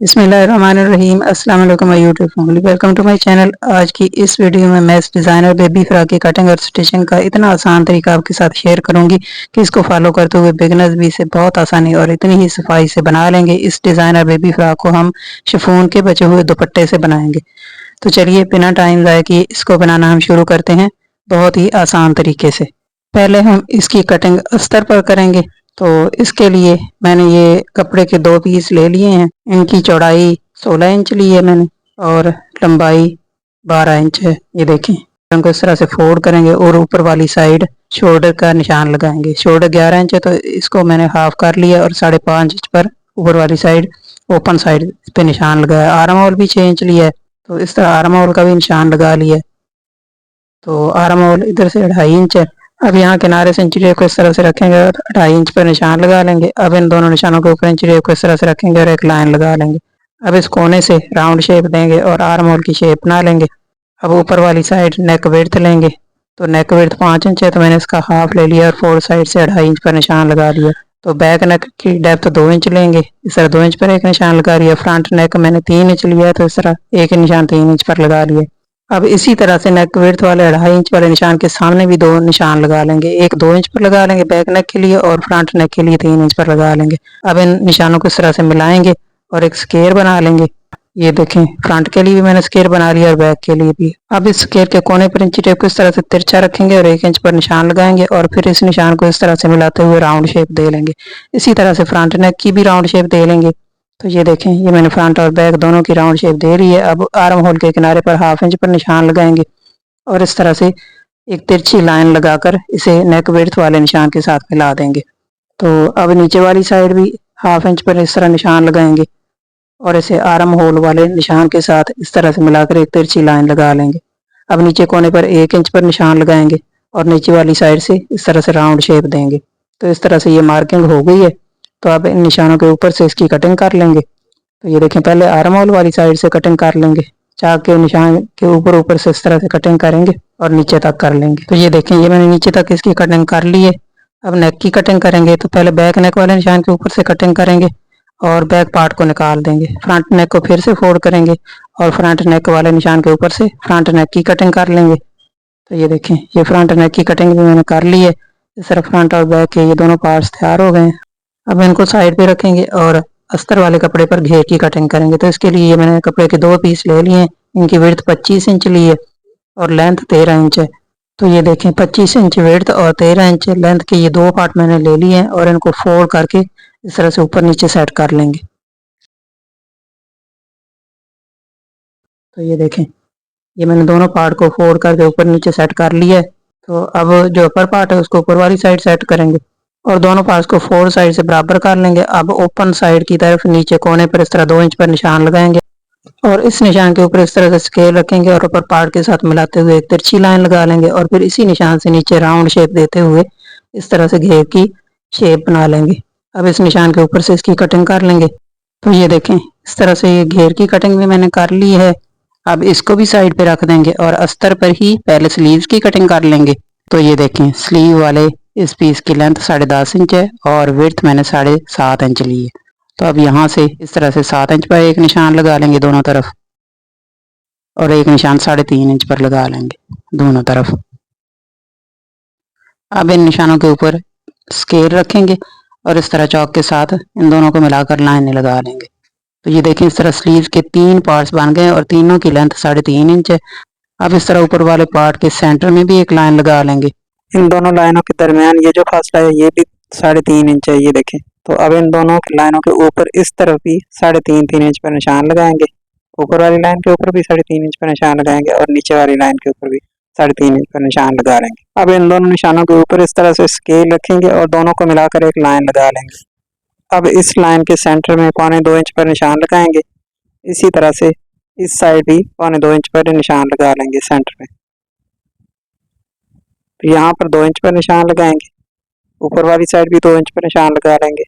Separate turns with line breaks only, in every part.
बिस्मिल्लाहिर्रहमानिर्रहीम। अस्सलाम वालेकुम my YouTube family, welcome to my channel. आज की इस वीडियो में मैं इस डिज़ाइनर बेबी फ्रॉक की कटिंग और स्टिचिंग का इतना आसान तरीका आपके साथ शेयर करूंगी कि इसको फॉलो करते हुए बिगनर्स भी इसे बहुत आसानी और इतनी ही सफाई से बना लेंगे। इस डिज़ाइनर बेबी फ्रॉक को हम शिफॉन के बचे हुए दुपट्टे से बनाएंगे। तो चलिए बिना टाइम ज़ाया किए इसको बनाना हम शुरू करते हैं बहुत ही आसान तरीके से। पहले हम इसकी कटिंग अस्तर पर करेंगे। तो इसके लिए मैंने ये कपड़े के 2 पीस ले लिए हैं। इनकी चौड़ाई 16 इंच ली है मैंने और लंबाई 12 इंच है। ये देखें, इनको इस तरह से फोल्ड करेंगे और ऊपर वाली साइड शोल्डर का निशान लगाएंगे। शोल्डर 11 इंच है तो इसको मैंने हाफ कर लिया और 5.5 इंच पर ऊपर वाली साइड ओपन साइड पे निशान लगाया। आर्म होल भी 6 इंच लिया है तो इस तरह आर्म होल का भी निशान लगा लिया। तो आर्म होल इधर से 2.5 इंच है। अब यहाँ किनारे से इंची टेप को इस तरह से रखेंगे और 2.5 इंच पर निशान लगा लेंगे। अब इन दोनों निशानों के ऊपर इंची टेप को इस तरह से रखेंगे और एक लाइन लगा लेंगे। अब इस कोने से राउंड शेप देंगे और आर्म होल की शेप बना लेंगे। अब ऊपर वाली साइड नेक विड्थ लेंगे। तो नेक विड्थ 5 इंच है तो मैंने इसका हाफ ले लिया और फोर साइड से 2.5 इंच पर निशान लगा दिया। तो बैक नेक की डेप्थ 2 इंच लेंगे। इस तरह 2 इंच पर एक निशान लगा लिया। फ्रंट नेक मैंने 3 इंच लिया है तो इस तरह एक निशान 3 इंच पर लगा लिया। अब इसी तरह से नेक विड्थ वाले 2.5 इंच वाले निशान के सामने भी 2 निशान लगा लेंगे। एक 2 इंच पर लगा लेंगे बैक नेक के लिए और फ्रंट नेक के लिए 3 इंच पर लगा लेंगे। अब इन निशानों को इस तरह से मिलाएंगे और एक स्केयर बना लेंगे। ये देखें, फ्रंट के लिए भी मैंने स्केयर बना लिया और बैक के लिए भी। अब इस स्केयर के कोने पर इंची टेप को इस तरह से तिरछा रखेंगे और 1 इंच पर निशान लगाएंगे और फिर इस निशान को इस तरह से मिलाते हुए राउंड शेप दे लेंगे। इसी तरह से फ्रंट नेक की भी राउंड शेप दे लेंगे। तो ये देखें, ये मैंने फ्रंट और बैक दोनों की राउंड शेप दे ली है। अब आर्म होल के किनारे पर हाफ इंच पर निशान लगाएंगे और इस तरह से एक तिरछी लाइन लगाकर इसे नेक विड्थ वाले निशान के साथ मिला देंगे। तो अब नीचे वाली साइड भी हाफ इंच पर इस तरह निशान लगाएंगे और इसे आर्म होल वाले निशान के साथ इस तरह से मिलाकर एक तिरछी लाइन लगा लेंगे। अब नीचे कोने पर 1 इंच पर निशान लगाएंगे और नीचे वाली साइड से इस तरह से राउंड शेप देंगे। तो इस तरह से ये मार्किंग हो गई है। तो अब इन निशानों के ऊपर से इसकी कटिंग कर लेंगे। तो ये देखें, पहले आर्म होल वाली साइड से कटिंग कर लेंगे। चाक के निशान के ऊपर ऊपर से इस तरह से कटिंग करेंगे और नीचे तक कर लेंगे। तो ये देखें, ये मैंने नीचे तक इसकी कटिंग कर ली है। अब नेक की कटिंग करेंगे। तो पहले बैक नेक वाले निशान के ऊपर से कटिंग करेंगे और बैक पार्ट को निकाल देंगे। फ्रंट नेक को फिर से फोल्ड करेंगे और फ्रंट नेक वाले निशान के ऊपर से फ्रंट नेक की कटिंग कर लेंगे। तो ये देखें, ये फ्रंट नेक की कटिंग भी मैंने कर ली है। इस तरह फ्रंट और बैक के ये दोनों पार्ट्स तैयार हो गए हैं। अब इनको साइड पे रखेंगे और अस्तर वाले कपड़े पर घेर की कटिंग करेंगे। तो इसके लिए मैंने कपड़े के 2 पीस ले लिए हैं। इनकी विड्थ 25 इंच ली है और लेंथ 13 इंच है। तो ये देखें, 25 इंच विड्थ और 13 इंच लेंथ के ये 2 पार्ट मैंने ले लिए हैं और इनको फोल्ड करके इस तरह से ऊपर नीचे सेट कर लेंगे। तो ये देखें, ये मैंने दोनों पार्ट को फोल्ड करके ऊपर नीचे सेट कर लिया है। तो अब जो अपर पार्ट है उसको ऊपर वाली साइड सेट करेंगे और दोनों पार्ट्स को फोर साइड से बराबर कर लेंगे। अब ओपन साइड की तरफ नीचे कोने पर इस तरह 2 इंच पर निशान लगाएंगे और इस निशान के ऊपर इस तरह से स्केल रखेंगे और ऊपर पार्ट के साथ मिलाते हुए एक तिरछी लाइन लगा लेंगे और फिर इसी निशान से नीचे राउंड शेप देते हुए इस तरह से घेर की शेप बना लेंगे। अब इस निशान के ऊपर से इसकी कटिंग कर लेंगे। तो ये देखें, इस तरह से ये घेर की कटिंग भी मैंने कर ली है। अब इसको भी साइड पे रख देंगे और अस्तर पर ही पहले स्लीव्स की कटिंग कर लेंगे। तो ये देखें, स्लीव वाले इस पीस की लेंथ 10.5 इंच है और विड्थ मैंने 7.5 इंच ली है। तो अब यहाँ से इस तरह से 7 इंच पर एक निशान लगा लेंगे दोनों तरफ और एक निशान 3.5 इंच पर लगा लेंगे दोनों तरफ। अब इन निशानों के ऊपर स्केल रखेंगे और इस तरह चौक के साथ इन दोनों को मिलाकर लाइन लगा लेंगे। तो ये देखें, इस तरह स्लीव के 3 पार्ट्स बन गए और तीनों की लेंथ 3.5 इंच है। अब इस तरह ऊपर वाले पार्ट के सेंटर में भी एक लाइन लगा लेंगे। इन दोनों लाइनों के दरमियान ये जो फासला है ये भी 3.5 इंच है। ये देखें, तो अब इन दोनों लाइनों के ऊपर इस तरफ भी 3.5 इंच पर निशान लगाएंगे। ऊपर वाली लाइन के ऊपर भी 3.5 इंच पर निशान लगाएंगे और नीचे वाली लाइन के ऊपर भी 3.5 इंच पर निशान लगा लेंगे। अब इन दोनों निशानों के ऊपर इस तरह से स्केल रखेंगे और दोनों को मिलाकर एक लाइन लगा लेंगे। अब इस लाइन के सेंटर में 1.25 इंच पर निशान लगाएंगे। इसी तरह से इस साइड भी 1.25 इंच पर निशान लगा लेंगे सेंटर में। तो यहाँ पर 2 इंच पर निशान लगाएंगे। ऊपर वाली साइड भी 2 इंच पर निशान लगा लेंगे।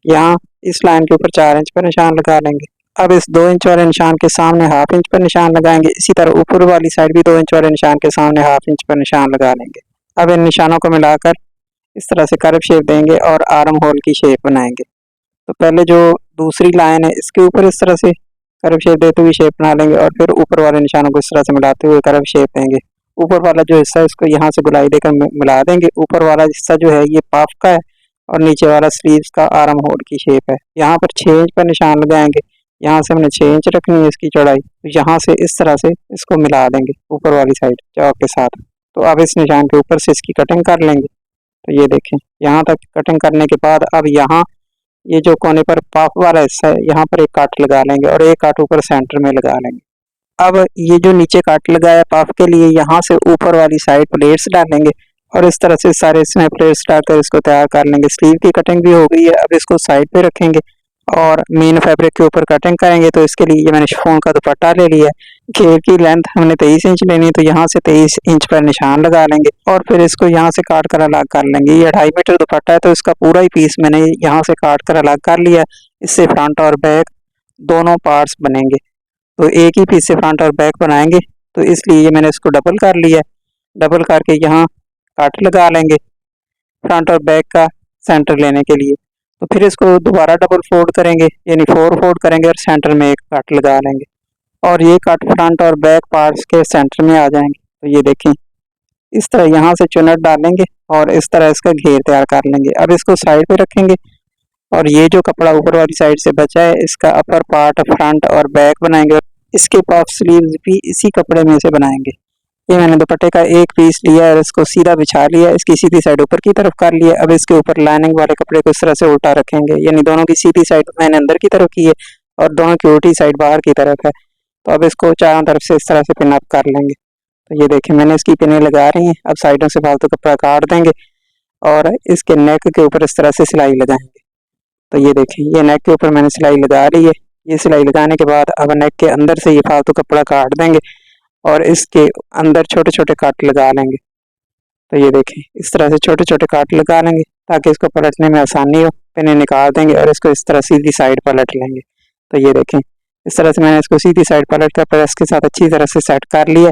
यहाँ इस लाइन के ऊपर 4 इंच पर निशान लगा लेंगे। अब इस 2 इंच वाले निशान के सामने हाफ इंच पर निशान लगाएंगे। इसी तरह ऊपर वाली साइड भी 2 इंच वाले निशान के सामने हाफ इंच पर निशान लगा लेंगे। अब इन निशानों को मिलाकर इस तरह से कर्व शेप देंगे और आर्म होल की शेप बनाएंगे।
तो पहले जो दूसरी लाइन है इसके ऊपर इस तरह से कर्व शेप देते हुए शेप बना लेंगे और फिर ऊपर वाले निशानों को इस तरह से मिलाते हुए कर्व शेप देंगे। ऊपर वाला जो हिस्सा है इसको यहाँ से गुलाई देकर मिला देंगे। ऊपर वाला हिस्सा जो है ये पाफ का है और नीचे वाला स्लीव्स का आर्म होल की शेप है। यहाँ पर 6 इंच पर निशान लगाएंगे। यहाँ से हमने 6 इंच रखनी है इसकी चौड़ाई, तो यहाँ से इस तरह से इसको मिला देंगे ऊपर वाली साइड चौक के साथ। तो अब इस निशान के ऊपर से इसकी कटिंग कर लेंगे। तो ये देखें, यहाँ तक कटिंग करने के बाद अब यहाँ ये जो कोने पर पाफ वाला हिस्सा है यहाँ पर एक काट लगा लेंगे और एक काट ऊपर सेंटर में लगा लेंगे। अब ये जो नीचे काट लगाया पाफ के लिए, यहाँ से ऊपर वाली साइड प्लेट्स डालेंगे और इस तरह से सारे इसमें प्लेट्स डालकर इसको तैयार कर लेंगे। स्लीव की कटिंग भी हो गई है, अब इसको साइड पे रखेंगे और मेन फैब्रिक के ऊपर कटिंग करेंगे। तो इसके लिए ये मैंने शिफॉन का दुपट्टा ले लिया है। घेर की लेंथ हमने 23 इंच लेनी है, तो यहाँ से 23 इंच पर निशान लगा लेंगे और फिर इसको यहाँ से काट कर अलग कर लेंगे। ये 2.5 मीटर दुपट्टा है, तो इसका पूरा ही पीस मैंने यहाँ से काट कर अलग कर लिया। इससे फ्रंट और बैक दोनों पार्ट्स बनेंगे, तो एक ही पीस से फ्रंट और बैक बनाएंगे। तो इसलिए मैंने इसको डबल कर लिया। डबल करके यहाँ काट लगा लेंगे फ्रंट और बैक का सेंटर लेने के लिए। तो फिर इसको दोबारा डबल फोल्ड करेंगे, यानी 4 फोल्ड करेंगे और सेंटर में एक कट लगा लेंगे और ये कट फ्रंट और बैक पार्ट्स के सेंटर में आ जाएंगे। तो ये देखें, इस तरह यहाँ से चुनट डालेंगे और इस तरह इसका घेर तैयार कर लेंगे। अब इसको साइड पे रखेंगे और ये जो कपड़ा ऊपर वाली साइड से बचा है इसका अपर पार्ट फ्रंट और बैक बनाएंगे और इसके पफ स्लीव्स भी इसी कपड़े में से बनाएंगे। ये मैंने दुपट्टे का एक पीस लिया और इसको सीधा बिछा लिया, इसकी सीधी साइड ऊपर की तरफ कर लिया। अब इसके ऊपर लाइनिंग वाले कपड़े को इस तरह से उल्टा रखेंगे, यानी दोनों की सीधी साइड मैंने अंदर की तरफ की है और दोनों की उल्टी साइड बाहर की तरफ है। तो अब इसको चारों तरफ से इस तरह से पिन अप कर लेंगे। तो ये देखें, मैंने इसकी पिनें लगा रही हैं। अब साइडों से फालतू कपड़ा काट देंगे और इसके नेक के ऊपर इस तरह से सिलाई लगाएंगे। तो ये देखें, ये नेक के ऊपर मैंने सिलाई लगा ली है। ये सिलाई लगाने के बाद अब नेक के अंदर से ये फालतू कपड़ा काट देंगे और इसके अंदर छोटे छोटे काट लगा लेंगे। तो ये देखें, इस तरह से छोटे छोटे काट लगा लेंगे ताकि इसको पलटने में आसानी हो। पिनें निकाल देंगे और इसको इस तरह सीधी साइड पलट लेंगे। तो ये देखें, इस तरह से मैंने इसको सीधी साइड पलट कर प्रेस के साथ अच्छी तरह से सेट कर लिया।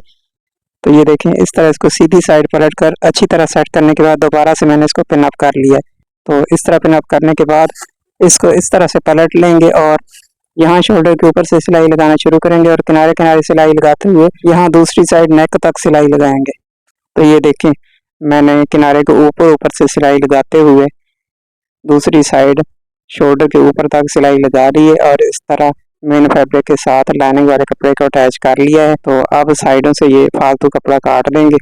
तो ये देखें, इस तरह इसको सीधी साइड पलट कर अच्छी तरह सेट करने के बाद दोबारा से मैंने इसको पिन अप कर लिया। तो इस तरह पिन अप करने के बाद इसको इस तरह से पलट लेंगे और यहाँ शोल्डर के ऊपर से सिलाई लगाना शुरू करेंगे और किनारे किनारे सिलाई लगाते हुए यहाँ दूसरी साइड नेक तक सिलाई लगाएंगे। तो ये देखें, मैंने किनारे के ऊपर ऊपर से सिलाई लगाते हुए दूसरी साइड शोल्डर के ऊपर तक सिलाई लगा रही है और इस तरह मेन फैब्रिक के साथ लाइनिंग वाले कपड़े को अटैच कर लिया है। तो अब साइडों से ये फालतू कपड़ा काट देंगे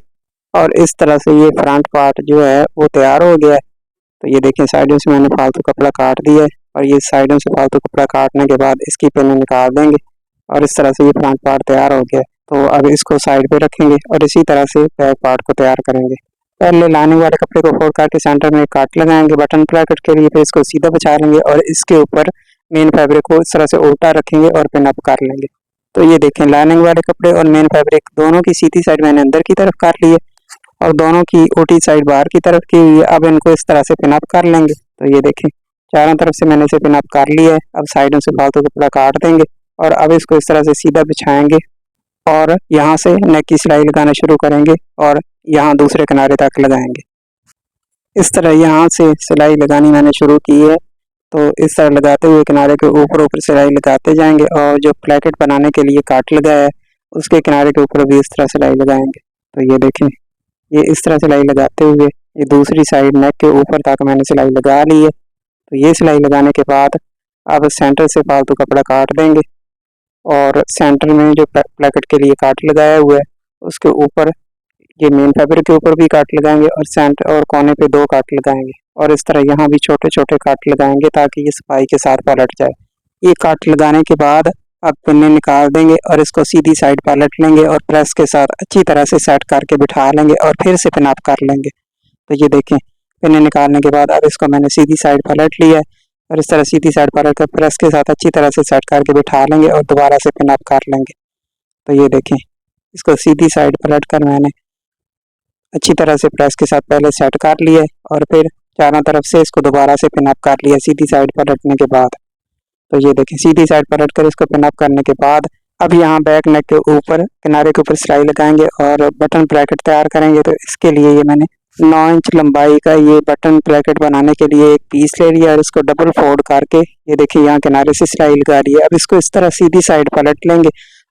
और इस तरह से ये फ्रंट पार्ट जो है वो तैयार हो गया है। तो ये देखें, साइडों से मैंने फालतू कपड़ा काट दिया है और ये साइडों से फालतू कपड़ा काटने के बाद इसकी पिन निकाल देंगे और इस तरह से ये फ्रंट पार्ट तैयार हो गया। तो अब इसको साइड पे रखेंगे और इसी तरह से बैक पार्ट को तैयार करेंगे। पहले लाइनिंग वाले कपड़े को फोल्ड करके सेंटर में काट लगाएंगे बटन ब्रैकेट के लिए, फिर इसको सीधा बिछा लेंगे और इसके ऊपर मेन फैब्रिक को इस तरह से उल्टा रखेंगे और पिन अप कर लेंगे। तो ये देखें, लाइनिंग वाले कपड़े और मेन फैब्रिक दोनों की सीधी साइड मैंने अंदर की तरफ कर ली है और दोनों की उल्टी साइड बाहर की तरफ की हुई है। अब इनको इस तरह से पिन अप कर लेंगे। तो ये देखें, चारों तरफ से मैंने इसे पिन अप कर लिया है। अब साइडों से फालतू कपड़ा काट देंगे और अब इसको इस तरह से सीधा बिछाएंगे और यहाँ से नेक की सिलाई लगाना शुरू करेंगे और यहाँ दूसरे किनारे तक लगाएंगे। इस तरह यहाँ से सिलाई लगानी मैंने शुरू की है। तो इस तरह लगाते हुए किनारे के ऊपर ऊपर सिलाई लगाते जाएंगे और जो प्लेकेट बनाने के लिए काट लगाया है उसके किनारे के ऊपर भी इस तरह सिलाई लगाएंगे। तो ये देखें, ये इस तरह सिलाई लगाते हुए ये दूसरी साइड नेक के ऊपर तक मैंने सिलाई लगा ली है। तो ये सिलाई लगाने के बाद अब सेंटर से फालतू कपड़ा काट देंगे और सेंटर में जो प्लेकेट के लिए काट लगाया हुआ है उसके ऊपर ये मेन फैब्रिक के ऊपर भी काट लगाएंगे और सेंटर और कोने पे 2 काट लगाएंगे और इस तरह यहाँ भी छोटे छोटे काट लगाएंगे ताकि ये सफाई के साथ पलट जाए। ये काट लगाने के बाद अब पिन्ने निकाल देंगे और इसको सीधी साइड पलट लेंगे और प्रेस के साथ अच्छी तरह से सेट करके बिठा लेंगे और फिर से पिन अप कर लेंगे। तो ये देखें, पिन्ने निकालने के बाद अब इसको मैंने सीधी साइड पलट लिया है और इस तरह सीधी साइड पलट कर प्रेस के साथ अच्छी तरह से सेट करके बिठा लेंगे और दोबारा से पिन अप कर लेंगे। तो ये देखें, इसको सीधी साइड पलट कर मैंने अच्छी तरह से प्रेस के साथ पहले सेट कर लिया और फिर चारों तरफ से इसको दोबारा से पिन अप कर लिया सीधी साइड पलटने के बाद। तो ये देखें, सीधी साइड पलट कर इसको पिन अप करने के बाद अब यहाँ बैक नेक के ऊपर किनारे के ऊपर सिलाई लगाएंगे और बटन ब्रैकेट तैयार करेंगे। तो इसके लिए ये मैंने 9 इंच लंबाई का ये बटन ब्रैकेट बनाने के लिए एक पीस ले लिया और इसको डबल फोल्ड करके ये देखिए यहाँ किनारे से सिलाई लगा रही है। अब इसको इस तरह सीधी साइड पलट लेंगे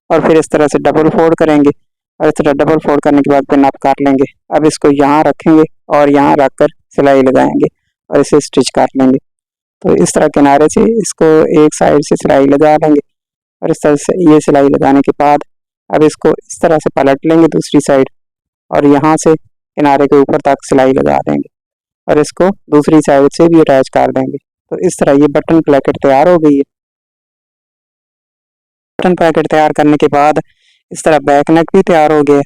और फिर इस तरह से डबल फोल्ड करेंगे और इस तरह डबल फोल्ड करने के बाद पिन अप कर लेंगे। अब इसको यहाँ रखेंगे और यहाँ रख कर सिलाई लगाएंगे और इसे स्टिच कर लेंगे। तो इस तरह किनारे से इसको एक साइड से सिलाई लगा लेंगे और इस तरह से ये सिलाई लगाने के बाद अब इसको इस तरह से पलट लेंगे दूसरी साइड और यहाँ से किनारे के ऊपर तक सिलाई लगा देंगे और इसको दूसरी साइड से भी अटैच कर देंगे। तो इस तरह ये बटन ब्रैकेट तैयार हो गई है। बटन ब्रैकेट तैयार करने के बाद इस तरह बैक नेक भी तैयार हो गया है।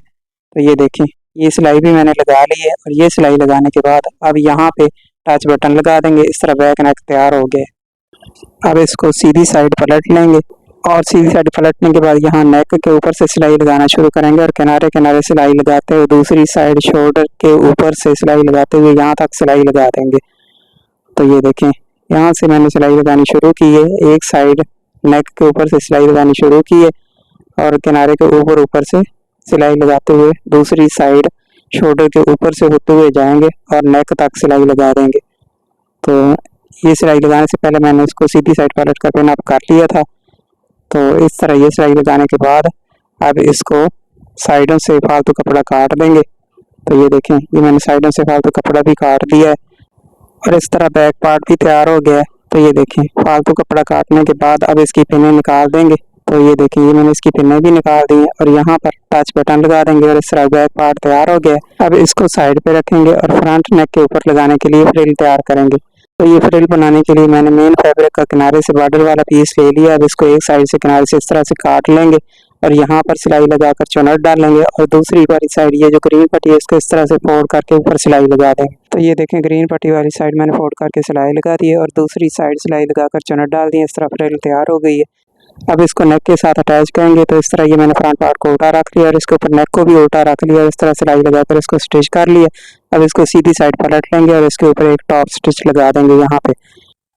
तो ये देखें ये सिलाई भी मैंने लगा ली है और ये सिलाई लगाने के बाद अब यहाँ पे टच बटन लगा देंगे। इस तरह बैक नेक तैयार हो गया। अब इसको सीधी साइड पलट लेंगे और सीधी साइड पलटने के बाद यहाँ नेक के ऊपर से सिलाई लगाना शुरू करेंगे और किनारे किनारे सिलाई लगाते हुए दूसरी साइड शोल्डर के ऊपर से सिलाई लगाते हुए यहाँ तक सिलाई लगा देंगे। तो ये देखें यहाँ से मैंने सिलाई लगानी शुरू की है। एक साइड नेक के ऊपर से सिलाई लगानी शुरू की है और किनारे के ऊपर से सिलाई लगाते हुए दूसरी साइड शोल्डर के ऊपर से होते हुए जाएंगे और नेक तक सिलाई लगा देंगे। तो ये सिलाई लगाने से पहले मैंने इसको सीधी साइड पलट कर पिन अप कर लिया था। तो इस तरह ये सिलाई लगाने के बाद अब इसको साइडों से फालतू कपड़ा काट देंगे। तो ये देखें ये मैंने साइडों से फालतू कपड़ा भी काट दिया है और इस तरह बैक पार्ट भी तैयार हो गया है। तो ये देखें फालतू कपड़ा काटने के बाद अब इसकी पिनें निकाल देंगे। तो ये देखें ये मैंने इसकी पिनें भी निकाल दी हैं और यहाँ पर टच बटन लगा देंगे और इस तरह बैक पार्ट तैयार हो गया है। अब इसको साइड पे रखेंगे और फ्रंट नेक के ऊपर लगाने के लिए फ्रिल तैयार करेंगे। तो ये फ्रिल बनाने के लिए मैंने मेन फैब्रिक का किनारे से बॉर्डर वाला पीस ले लिया। अब इसको एक साइड से किनारे से इस तरह से काट लेंगे और यहाँ पर सिलाई लगाकर चुनट डालेंगे और दूसरी वाली साइड ये जो ग्रीन पट्टी है इसको इस तरह से फोल्ड करके ऊपर सिलाई लगा देंगे। तो ये देखें ग्रीन पट्टी वाली साइड मैंने फोल्ड करके सिलाई लगा दी है और दूसरी साइड सिलाई लगाकर चुनट डाल दी है। इस तरह फ्रिल तैयार हो गई है। अब इसको नेक के साथ अटैच करेंगे। तो इस तरह ये मैंने फ्रंट पार्ट को उल्टा रख लिया और इसके ऊपर नेक को भी उल्टा रख लिया और इस तरह सिलाई लगाकर इसको स्टिच कर लिया। अब इसको सीधी साइड पलट लेंगे और इसके ऊपर एक टॉप स्टिच लगा देंगे यहाँ पे।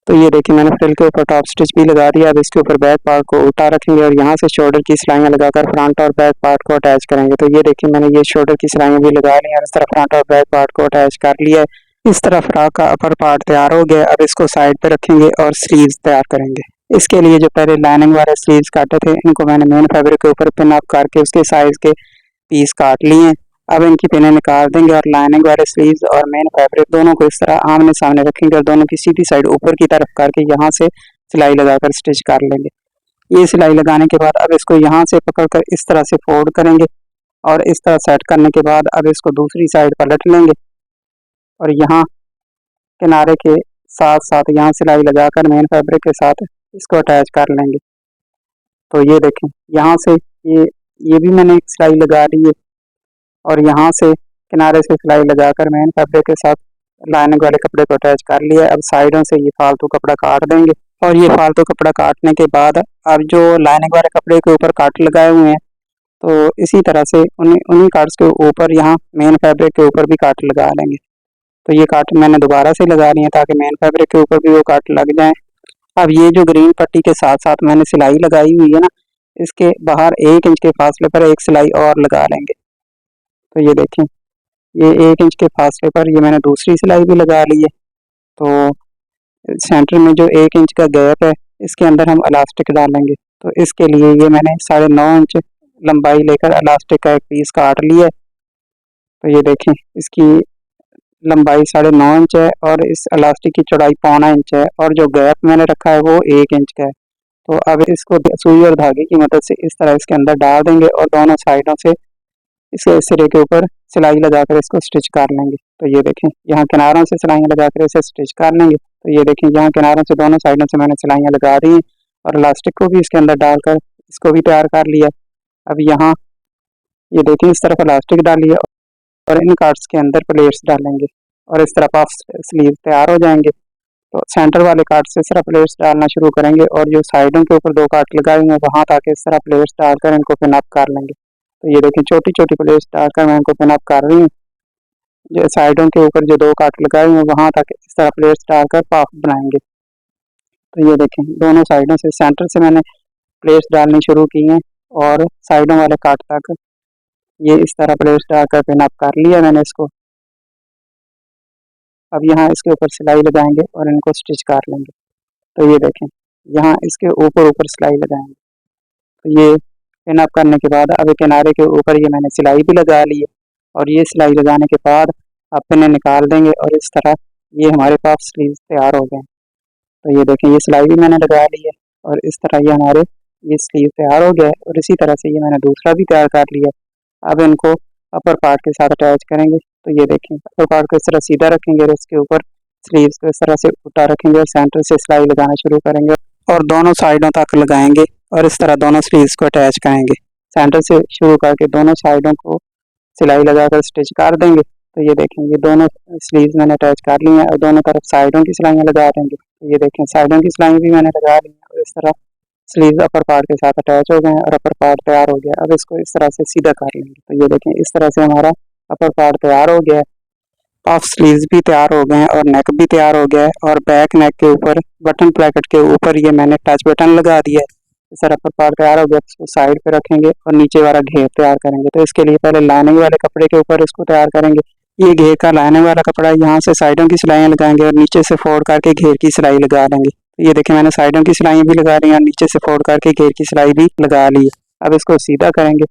तो ये देखिए मैंने फ्रिल के ऊपर टॉप स्टिच भी लगा दिया। अब इसके ऊपर बैक पार्ट को उल्टा रखेंगे और यहाँ से शोल्डर की सिलाइयाँ लगाकर फ्रंट और बैक पार्ट को अटैच करेंगे। तो ये देखिए मैंने ये शोल्डर की सिलाइयाँ भी लगा ली और इस तरह फ्रंट और बैक पार्ट को अटैच कर लिया है। इस तरह फ्रॉक का अपर पार्ट तैयार हो गया। अब इसको साइड पे रखेंगे और स्लीव्स तैयार करेंगे। इसके लिए जो पहले लाइनिंग वाले स्लीव्स काटे थे इनको मैंने मेन फैब्रिक के ऊपर पिन अप करके उसके साइज के पीस काट लिए। अब इनकी पिनें निकाल देंगे और लाइनिंग वाले स्लीव्स और मेन फैब्रिक दोनों को इस तरह आमने सामने रखेंगे और दोनों की सीधी साइड ऊपर की तरफ करके यहाँ से सिलाई लगाकर स्टिच कर लेंगे। ये सिलाई लगाने के बाद अब इसको यहाँ से पकड़कर इस तरह से फोल्ड करेंगे और इस तरह सेट करने के बाद अब इसको दूसरी साइड पलट लेंगे और यहाँ किनारे के साथ साथ यहाँ सिलाई लगाकर मेन फैब्रिक के साथ इसको अटैच कर लेंगे। तो ये देखें यहाँ से ये भी मैंने एक सिलाई लगा ली है और यहाँ से किनारे से सिलाई लगाकर मेन फैब्रिक के साथ लाइनिंग वाले कपड़े को अटैच कर लिया। अब साइडों से ये फालतू कपड़ा काट देंगे और ये फालतू कपड़ा काटने के बाद अब जो लाइनिंग वाले कपड़े के ऊपर काट लगाए हुए हैं तो इसी तरह से उन्हीं काट्स के ऊपर यहाँ मेन फैब्रिक के ऊपर भी काट लगा लेंगे। तो ये काट मैंने दोबारा से लगा ली है ताकि मेन फैब्रिक के ऊपर भी वो काट लग जाए। अब ये जो ग्रीन पट्टी के साथ साथ मैंने सिलाई लगाई हुई है ना इसके बाहर 1 इंच के फासले पर एक सिलाई और लगा लेंगे। तो ये देखें ये 1 इंच के फासले पर ये मैंने दूसरी सिलाई भी लगा ली है। तो सेंटर में जो 1 इंच का गैप है इसके अंदर हम इलास्टिक डालेंगे। तो इसके लिए ये मैंने 9.5 इंच लंबाई लेकर इलास्टिक का एक पीस काट लिया है। तो ये देखें इसकी लंबाई 9.5 इंच है और इस इलास्टिक की चौड़ाई 1.25 इंच है और जो गैप मैंने रखा है वो 1 इंच का है। तो अब इसको सुई और धागे की मदद से इस तरह इसके अंदर डाल देंगे और दोनों साइडों से इसके सिरे के ऊपर सिलाई लगाकर इसको स्टिच कर लेंगे। तो ये देखें यहाँ किनारों से सिलाइयाँ लगाकर इसे स्टिच कर लेंगे। तो ये देखें यहाँ किनारों से दोनों साइडों से मैंने सिलाइयाँ लगा दी हैं और इलास्टिक को भी इसके अंदर डालकर इसको भी तैयार कर लिया। अब यहाँ ये देखें इस तरफ इलास्टिक डालिए और इन कार्ड्स के अंदर प्लेट्स डालेंगे और इस तरह पफ स्लीव तैयार हो जाएंगे। तो सेंटर वाले कार्ड से इस तरह प्लेट्स डालना शुरू करेंगे और जो साइडों के ऊपर 2 कार्ड लगाए हुए हैं वहाँ तक इस तरह प्लेट्स डालकर इनको पिन अप कर लेंगे। तो ये देखिए छोटी छोटी प्लेट्स डालकर मैं इनको पिन अप कर रही हूँ। जो साइडों के ऊपर जो 2 कार्ड लगाए हुए हैं वहाँ तक इस तरह प्लेट्स डालकर पफ बनाएंगे। तो ये देखें दोनों साइडों से सेंटर से मैंने प्लेट्स डालनी शुरू की हैं और साइडों वाले कार्ड तक ये इस तरह प्लेट्स डालकर पिन अप कर लिया मैंने इसको। अब यहाँ इसके ऊपर सिलाई लगाएंगे और इनको स्टिच कर लेंगे। तो ये देखें, यहाँ इसके ऊपर ऊपर सिलाई लगाएंगे। तो ये पिन अप करने के बाद अब किनारे के ऊपर ये मैंने सिलाई भी लगा ली है, और ये सिलाई लगाने के बाद अब पिन निकाल देंगे और इस तरह ये हमारे पास स्लीव्स तैयार हो गए हैं। तो ये देखें, ये सिलाई भी मैंने लगा ली है और इस तरह ये हमारे ये स्लीव तैयार हो गया है, और इसी तरह से ये मैंने दूसरा भी तैयार कर लिया है। अब इनको अपर पार्ट के साथ अटैच करेंगे। तो ये देखें, अपर पार्ट को इस तरह सीधा रखेंगे और इसके ऊपर स्लीव्स को इस तरह से उल्टा रखेंगे और सेंटर से सिलाई लगाना शुरू करेंगे और दोनों साइडों तक लगाएंगे और इस तरह दोनों स्लीव्स को अटैच करेंगे। सेंटर से शुरू करके दोनों साइडों को सिलाई लगाकर स्टिच कर देंगे। तो ये देखें, ये दोनों स्लीव्स मैंने अटैच कर ली हैं और दोनों तरफ साइडों की सिलाइयाँ लगा देंगे। तो ये देखें, साइडों की सिलाई भी मैंने लगा ली है और इस तरह स्लीव्स अपर पार्ट के साथ अटैच हो गए हैं और अपर पार्ट तैयार हो गया। अब इसको इस तरह से सीधा कर लेंगे। तो ये देखें, इस तरह से हमारा अपर पार्ट तैयार हो गया है, पफ स्लीव्स भी तैयार हो गए हैं और नेक भी तैयार हो गया है, और बैक नेक के ऊपर बटन ब्रैकेट के ऊपर ये मैंने टच बटन लगा दिया है। इस तरह अपर पार्ट तैयार हो गया, इसको साइड पे रखेंगे और नीचे वाला घेर तैयार करेंगे। तो इसके लिए पहले लाइनिंग वाले कपड़े के ऊपर इसको तैयार करेंगे। ये घेर का लाइनिंग वाला कपड़ा, यहाँ से साइडों की सिलाइयाँ लगाएंगे और नीचे से फोल्ड करके घेर की सिलाई लगा देंगे। तो ये देखें, मैंने साइडों की सिलाइयाँ भी लगा ली हैं और नीचे से फोल्ड करके घेर की सिलाई भी लगा ली है। अब इसको सीधा करेंगे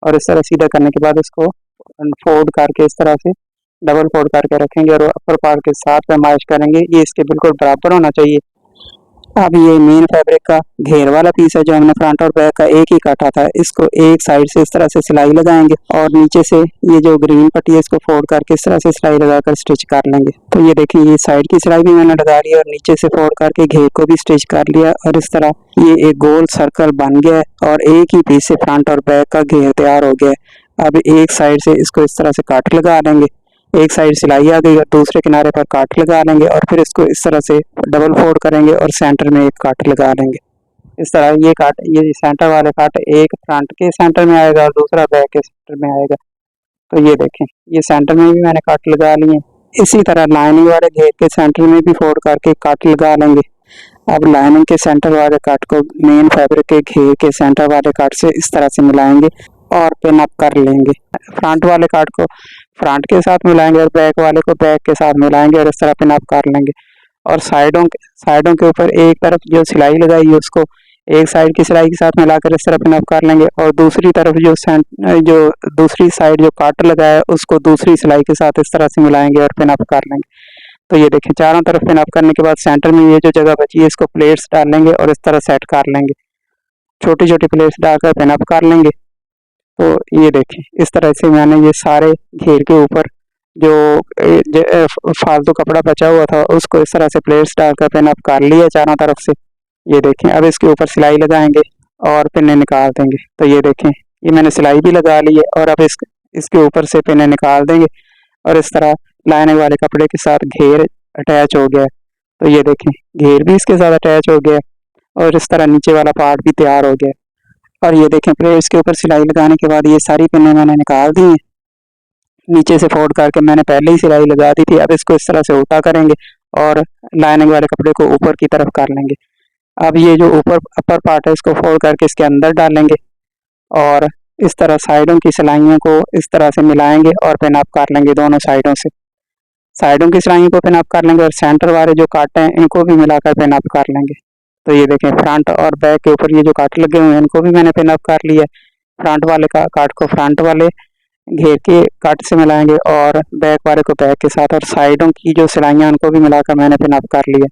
और इस तरह सीधा करने के बाद इसको फोल्ड करके इस तरह से डबल फोल्ड करके रखेंगे और अपर पार्ट के साथ पैमाइश करेंगे। ये इसके बिल्कुल बराबर होना चाहिए। अब ये मेन फैब्रिक का घेर वाला पीस है जो हमने फ्रंट और बैक का एक ही काटा था, इसको एक साइड से इस तरह से सिलाई लगाएंगे और नीचे से ये जो ग्रीन पट्टी है इसको फोल्ड करके इस तरह से सिलाई लगाकर स्टिच कर लेंगे। तो ये देखिए, ये साइड की सिलाई भी मैंने लगा ली और नीचे से फोल्ड करके घेर को भी स्टिच कर लिया और इस तरह ये एक गोल सर्कल बन गया है और एक ही पीस से फ्रंट और बैक का घेर तैयार हो गया है। अब एक साइड से इसको इस तरह से कट लगा देंगे, एक साइड सिलाई आ गई और दूसरे किनारे पर काट लगा लेंगे और फिर इसको इस तरह से डबल फोल्ड करेंगे और सेंटर में एक काट लगा देंगे। इस तरह ये काट, ये सेंटर वाले काट एक फ्रंट के सेंटर में आएगा और दूसरा बैक के सेंटर में आएगा। तो ये देखें, ये सेंटर में भी मैंने काट लगा लिए। इसी तरह लाइनिंग वाले घेर के सेंटर में भी फोल्ड करके काट लगा लेंगे। अब लाइनिंग के सेंटर वाले काट को मेन फैब्रिक के घेर के सेंटर वाले काट से इस तरह से मिलाएंगे और पिन अप कर लेंगे। फ्रंट वाले काट को फ्रंट के साथ मिलाएंगे और बैक वाले को बैक के साथ मिलाएंगे और इस तरह पिन अप कर लेंगे। और साइडों के ऊपर एक तरफ जो सिलाई लगाई है उसको एक साइड की सिलाई के साथ मिलाकर इस तरह पिन अप कर लेंगे और दूसरी तरफ जो दूसरी साइड जो काट लगाया है उसको दूसरी सिलाई के साथ इस तरह से मिलाएंगे और पिन अप कर लेंगे। तो ये देखें, चारों तरफ पिन अप करने के बाद सेंटर में ये जो जगह बची है इसको प्लेट्स डाल लेंगे और इस तरह सेट कर लेंगे। छोटी छोटी प्लेट्स डालकर पिन अप कर लेंगे। तो ये देखें, इस तरह से मैंने ये सारे घेर के ऊपर जो फालतू कपड़ा बचा हुआ था उसको इस तरह से प्लेट्स डालकर पिन अप कर लिया चारों तरफ से। ये देखें, अब इसके ऊपर सिलाई लगाएंगे और पिने निकाल देंगे। तो ये देखें, ये मैंने सिलाई भी लगा ली है और अब इसके ऊपर से पिने निकाल देंगे और इस तरह लाइनिंग वाले कपड़े के साथ घेर अटैच हो गया है। तो ये देखें, घेर भी इसके साथ अटैच हो गया है और इस तरह नीचे वाला पार्ट भी तैयार हो गया है। और ये देखें, प्लेट्स के ऊपर सिलाई लगाने के बाद ये सारी पिनें मैंने निकाल दी हैं। नीचे से फोल्ड करके मैंने पहले ही सिलाई लगा दी थी। अब इसको इस तरह से उल्टा करेंगे और लाइनिंग वाले कपड़े को ऊपर की तरफ कर लेंगे। अब ये जो ऊपर अपर पार्ट है इसको फोल्ड करके इसके अंदर डालेंगे और इस तरह साइडों की सिलाइयों को इस तरह से मिलाएंगे और पिन अप कर लेंगे। दोनों साइडों से साइडों की सिलाइयों को पिन अप कर लेंगे और सेंटर वाले जो काटे हैं इनको भी मिलाकर पिन अप कर लेंगे। तो ये देखें, फ्रंट और बैक के ऊपर ये जो काट लगे हुए हैं इनको भी मैंने पिन अप कर लिया है। फ्रंट वाले का काट को फ्रंट वाले घेर के काट से मिलाएंगे और बैक वाले को बैक के साथ, और साइडों की जो सिलाइयाँ उनको भी मिलाकर मैंने पिन अप कर लिया।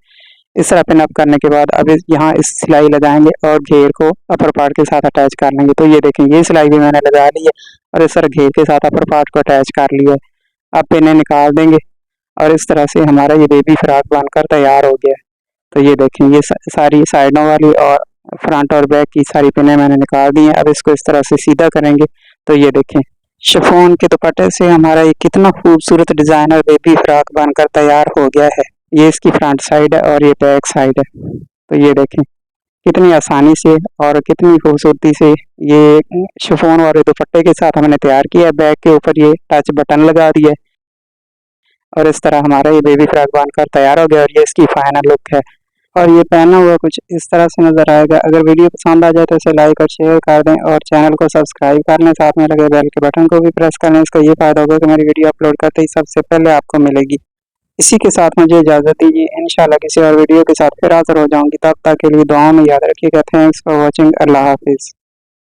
इस तरह पिन अप करने के बाद अब यहाँ इस सिलाई लगाएंगे और घेर को अपर पार्ट के साथ अटैच कर लेंगे। तो ये देखें, ये सिलाई भी मैंने लगा ली है और इस तरह घेर के साथ अपर पार्ट को अटैच कर लिया है। अब पिने निकाल देंगे और इस तरह से हमारा ये बेबी फ्रॉक बनकर तैयार हो गया है। तो ये देखें, ये सारी साइडों वाली और फ्रंट और बैक की सारी पिनें मैंने निकाल दी हैं। अब इसको इस तरह से सीधा करेंगे। तो ये देखें, शिफॉन के दुपट्टे से हमारा ये कितना खूबसूरत डिजाइनर बेबी फ्रॉक बनकर तैयार हो गया है। ये इसकी फ्रंट साइड है और ये बैक साइड है। तो ये देखें, कितनी आसानी से और कितनी खूबसूरती से ये शिफॉन वाले दुपट्टे के साथ हमने तैयार किया है। बैक के ऊपर ये टच बटन लगा दिया है और इस तरह हमारा ये बेबी फ्रॉक बनकर तैयार हो गया और ये इसकी फाइनल लुक है। और ये पहना हुआ कुछ इस तरह से नजर आएगा। अगर वीडियो पसंद आ जाए तो इसे लाइक और शेयर कर दें और चैनल को सब्सक्राइब कर लें, साथ में लगे बेल के बटन को भी प्रेस कर लें। इसका ये फायदा होगा कि मेरी वीडियो अपलोड करते ही सबसे पहले आपको मिलेगी। इसी के साथ मुझे इजाज़त दीजिए। इंशाल्लाह किसी और वीडियो के साथ फिर हाज़िर हो जाऊँगी। तब तक के लिए दुआओं में याद रखिएगा। Thanks for watching. अल्लाह हाफ़िज़।